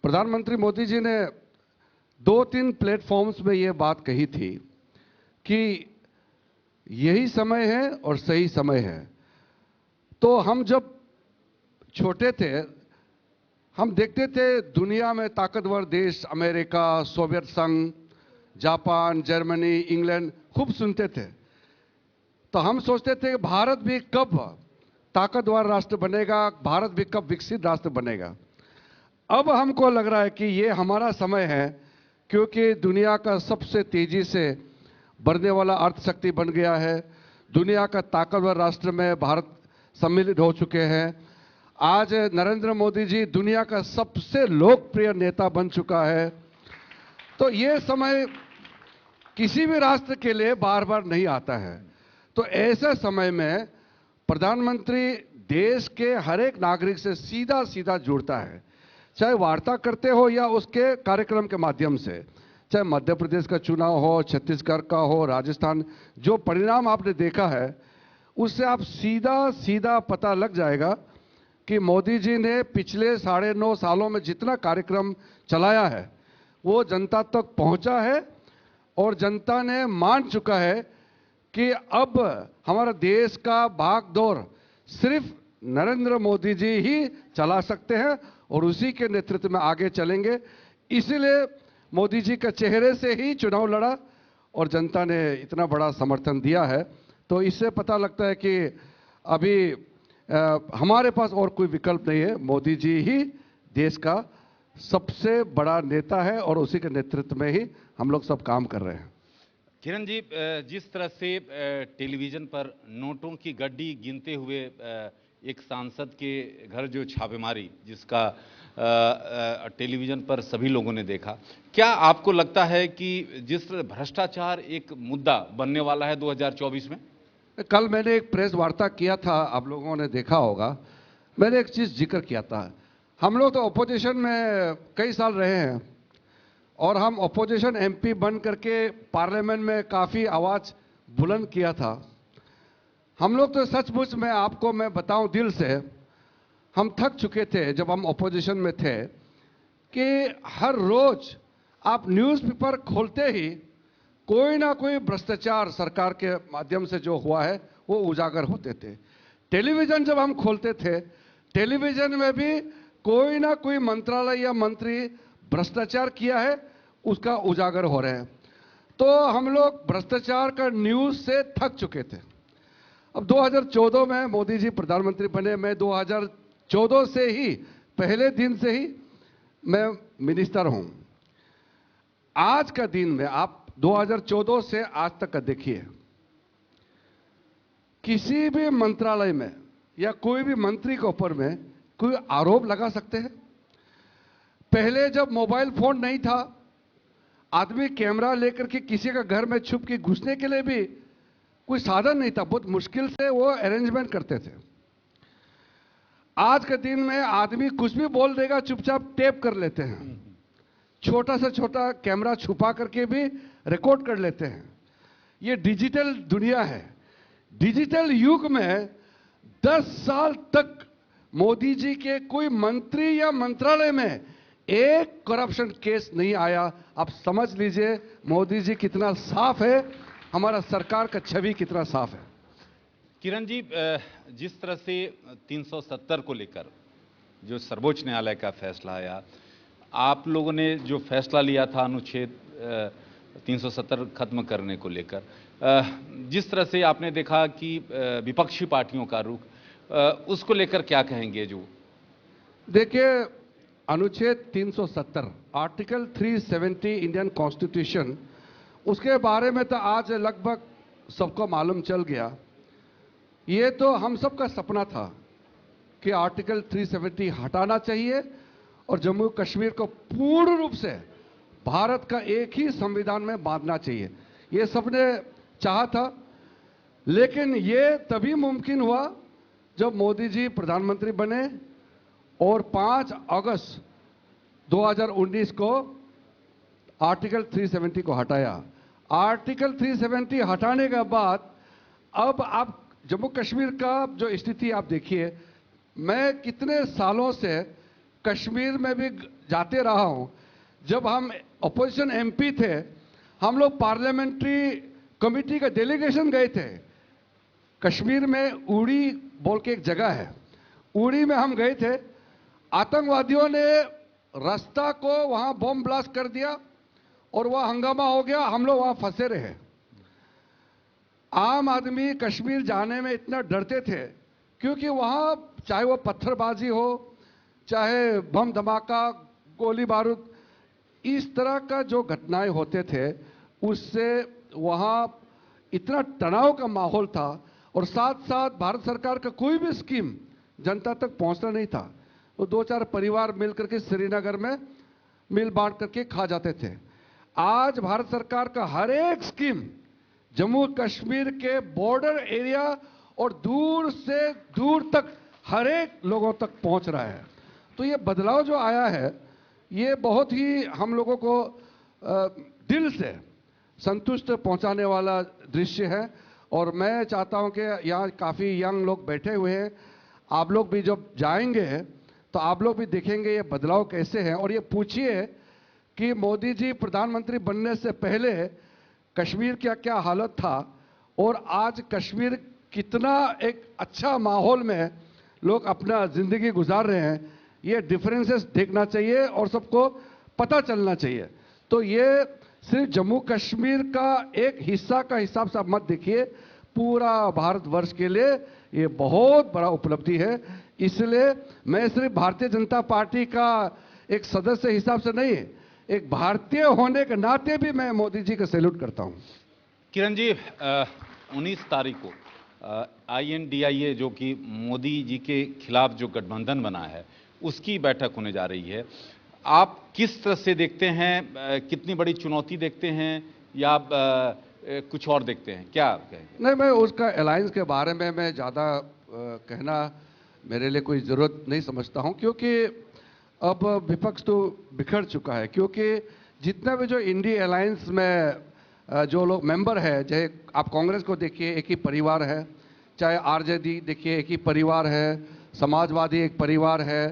प्रधानमंत्री मोदी जी ने 2-3 प्लेटफॉर्म्स में ये बात कही थी कि यही समय है और सही समय है। तो हम जब छोटे थे, हम देखते थे दुनिया में ताकतवर देश अमेरिका, सोवियत संघ, जापान, जर्मनी, इंग्लैंड खूब सुनते थे। तो हम सोचते थे कि भारत भी कब ताकतवर राष्ट्र बनेगा, भारत भी कब विकसित राष्ट्र बनेगा। अब हमको लग रहा है कि ये हमारा समय है, क्योंकि दुनिया का सबसे तेजी से बढ़ने वाला अर्थशक्ति बन गया है। दुनिया का ताकतवर राष्ट्र में भारत सम्मिलित हो चुके हैं। आज नरेंद्र मोदी जी दुनिया का सबसे लोकप्रिय नेता बन चुका है। तो ये समय किसी भी राष्ट्र के लिए बार बार नहीं आता है। तो ऐसे समय में प्रधानमंत्री देश के हर एक नागरिक से सीधा सीधा जुड़ता है, चाहे वार्ता करते हो या उसके कार्यक्रम के माध्यम से। चाहे मध्य प्रदेश का चुनाव हो, छत्तीसगढ़ का हो, राजस्थान, जो परिणाम आपने देखा है उससे आप सीधा सीधा पता लग जाएगा कि मोदी जी ने पिछले 9.5 सालों में जितना कार्यक्रम चलाया है वो जनता तक पहुंचा है और जनता ने मान चुका है कि अब हमारा देश का भागदौड़ सिर्फ नरेंद्र मोदी जी ही चला सकते हैं और उसी के नेतृत्व में आगे चलेंगे। इसीलिए मोदी जी के चेहरे से ही चुनाव लड़ा और जनता ने इतना बड़ा समर्थन दिया है। तो इससे पता लगता है कि अभी हमारे पास और कोई विकल्प नहीं है। मोदी जी ही देश का सबसे बड़ा नेता है और उसी के नेतृत्व में ही हम लोग सब काम कर रहे हैं। किरण जी, जिस तरह से टेलीविजन पर नोटों की गड्डी गिनते हुए एक सांसद के घर जो छापेमारी जिसका टेलीविजन पर सभी लोगों ने देखा, क्या आपको लगता है कि जिस तरह भ्रष्टाचार एक मुद्दा बनने वाला है 2024 में? कल मैंने एक प्रेस वार्ता किया था, आप लोगों ने देखा होगा। मैंने एक चीज जिक्र किया था, हम लोग तो अपोजिशन में कई साल रहे हैं और हम अपोजिशन एमपी बन करके पार्लियामेंट में काफी आवाज बुलंद किया था। हम लोग तो सचमुच में आपको मैं बताऊं दिल से, हम थक चुके थे जब हम अपोजिशन में थे कि हर रोज आप न्यूज़पेपर खोलते ही कोई ना कोई भ्रष्टाचार सरकार के माध्यम से जो हुआ है वो उजागर होते थे। टेलीविजन जब हम खोलते थे, टेलीविजन में भी कोई ना कोई मंत्रालय या मंत्री भ्रष्टाचार किया है उसका उजागर हो रहे हैं। तो हम लोग भ्रष्टाचार का न्यूज से थक चुके थे। अब 2014 में मोदी जी प्रधानमंत्री बने, मैं 2014 से ही पहले दिन से ही मैं मिनिस्टर हूं। आज का दिन में आप 2014 से आज तक का देखिए, किसी भी मंत्रालय में या कोई भी मंत्री के ऊपर में कोई आरोप लगा सकते हैं। पहले जब मोबाइल फोन नहीं था, आदमी कैमरा लेकर के किसी का घर में छुप के घुसने के लिए भी कोई साधन नहीं था, बहुत मुश्किल से वो अरेंजमेंट करते थे। आज के दिन में आदमी कुछ भी बोल देगा, चुपचाप टेप कर लेते हैं, छोटा से छोटा कैमरा छुपा करके भी रिकॉर्ड कर लेते हैं। ये डिजिटल दुनिया है। डिजिटल युग में 10 साल तक मोदी जी के कोई मंत्री या मंत्रालय में एक करप्शन केस नहीं आया। आप समझ लीजिए मोदी जी कितना साफ है, हमारा सरकार का छवि कितना साफ है। किरण जी, जिस तरह से 370 को लेकर जो सर्वोच्च न्यायालय का फैसला आया, आप लोगों ने जो फैसला लिया था अनुच्छेद 370 खत्म करने को लेकर, जिस तरह से आपने देखा कि विपक्षी पार्टियों का रुख, उसको लेकर क्या कहेंगे? जो देखिए, अनुच्छेद 370 आर्टिकल 370 इंडियन कॉन्स्टिट्यूशन, उसके बारे में तो आज लगभग सबको मालूम चल गया। ये तो हम सबका सपना था कि आर्टिकल 370 हटाना चाहिए और जम्मू कश्मीर को पूर्ण रूप से भारत का एक ही संविधान में बांधना चाहिए। ये सबने चाहा था, लेकिन ये तभी मुमकिन हुआ जब मोदी जी प्रधानमंत्री बने और 5 अगस्त 2019 को आर्टिकल 370 को हटाया। आर्टिकल 370 हटाने के बाद अब आप जम्मू कश्मीर का जो स्थिति आप देखिए, मैं कितने सालों से कश्मीर में भी जाते रहा हूं। जब हम अपोजिशन एमपी थे, हम लोग पार्लियामेंट्री कमेटी का डेलीगेशन गए थे कश्मीर में। उड़ी बोल के एक जगह है, उड़ी में हम गए थे। आतंकवादियों ने रास्ता को वहां बम ब्लास्ट कर दिया और वह हंगामा हो गया, हम लोग वहां फंसे रहे। आम आदमी कश्मीर जाने में इतना डरते थे क्योंकि वहां चाहे वो पत्थरबाजी हो, चाहे बम धमाका, गोली बारूद, इस तरह का जो घटनाएं होते थे, उससे वहां इतना तनाव का माहौल था। और साथ साथ भारत सरकार का कोई भी स्कीम जनता तक पहुंचना नहीं था। वो 2-4 परिवार मिलकर के श्रीनगर में मिल बांट करके खा जाते थे। आज भारत सरकार का हर एक स्कीम जम्मू कश्मीर के बॉर्डर एरिया और दूर से दूर तक हर एक लोगों तक पहुंच रहा है। तो ये बदलाव जो आया है, ये बहुत ही हम लोगों को दिल से संतुष्ट पहुंचाने वाला दृश्य है। और मैं चाहता हूं कि यहाँ काफ़ी यंग लोग बैठे हुए हैं, आप लोग भी जब जाएंगे तो आप लोग भी देखेंगे ये बदलाव कैसे हैं। और ये पूछिए कि मोदी जी प्रधानमंत्री बनने से पहले कश्मीर का क्या हालत था और आज कश्मीर कितना एक अच्छा माहौल में लोग अपना जिंदगी गुजार रहे हैं। ये डिफरेंसेस देखना चाहिए और सबको पता चलना चाहिए। तो ये सिर्फ जम्मू कश्मीर का एक हिस्सा का हिसाब से आप मत देखिए, पूरा भारतवर्ष के लिए ये बहुत बड़ा उपलब्धि है। इसलिए मैं सिर्फ भारतीय जनता पार्टी का एक सदस्य हिसाब से नहीं, एक भारतीय होने के नाते भी मैं मोदी जी का सैल्यूट करता हूं। किरण जी, 19 तारीख को INDIA जो कि मोदी जी के खिलाफ जो गठबंधन बना है, उसकी बैठक होने जा रही है। आप किस तरह से देखते हैं? कितनी बड़ी चुनौती देखते हैं या कुछ और देखते हैं? क्या कहेंगे? नहीं, मैं उसका अलायंस के बारे में मैं ज़्यादा कहना मेरे लिए कोई ज़रूरत नहीं समझता हूं, क्योंकि अब विपक्ष तो बिखर चुका है। क्योंकि जितना भी जो इंडिया अलायंस में जो लोग मेंबर है, चाहे आप कांग्रेस को देखिए एक ही परिवार है, चाहे RJD देखिए एक ही परिवार है, समाजवादी एक परिवार है,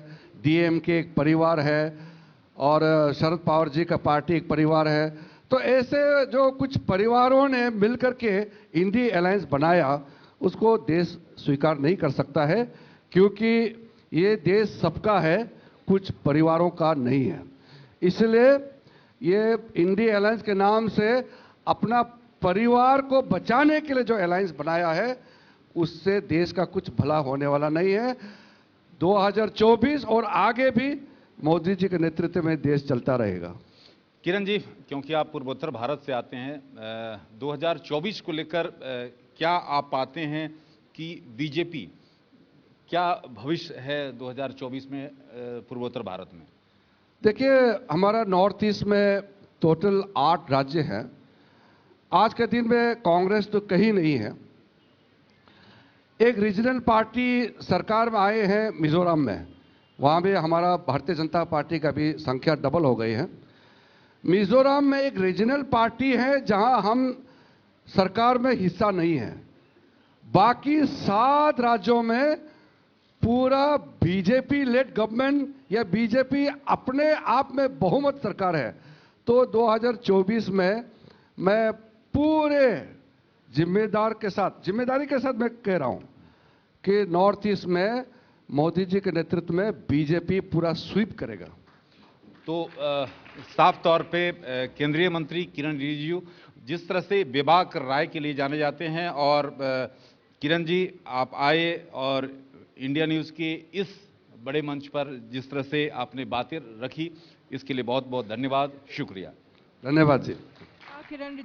DMK एक परिवार है और शरद पवार जी का पार्टी एक परिवार है। तो ऐसे जो कुछ परिवारों ने मिलकर के इंडिया अलायंस बनाया, उसको देश स्वीकार नहीं कर सकता है, क्योंकि ये देश सबका है, कुछ परिवारों का नहीं है। इसलिए ये इंडिया अलायंस के नाम से अपना परिवार को बचाने के लिए जो अलायंस बनाया है, उससे देश का कुछ भला होने वाला नहीं है। 2024 और आगे भी मोदी जी के नेतृत्व में देश चलता रहेगा। किरण जी, क्योंकि आप पूर्वोत्तर भारत से आते हैं, 2024 को लेकर क्या आप पाते हैं कि बीजेपी क्या भविष्य है 2024 में पूर्वोत्तर भारत में? देखिए, हमारा नॉर्थ ईस्ट में टोटल 8 राज्य हैं। आज के दिन में कांग्रेस तो कहीं नहीं है। एक रीजनल पार्टी सरकार में आए हैं मिजोरम में, वहाँ भी हमारा भारतीय जनता पार्टी का भी संख्या डबल हो गई है। मिजोरम में एक रीजनल पार्टी है जहां हम सरकार में हिस्सा नहीं है। बाकी 7 राज्यों में पूरा बीजेपी लेड गवर्नमेंट या बीजेपी अपने आप में बहुमत सरकार है। तो 2024 में मैं पूरे जिम्मेदारी के साथ मैं कह रहा हूं कि नॉर्थ ईस्ट में मोदी जी के नेतृत्व में बीजेपी पूरा स्वीप करेगा। तो साफ तौर पे केंद्रीय मंत्री किरण रिजिजू जिस तरह से बेबाक राय के लिए जाने जाते हैं, और किरण जी आप आए और इंडिया न्यूज़ के इस बड़े मंच पर जिस तरह से आपने बातें रखी, इसके लिए बहुत बहुत धन्यवाद, शुक्रिया। धन्यवाद जी। किरण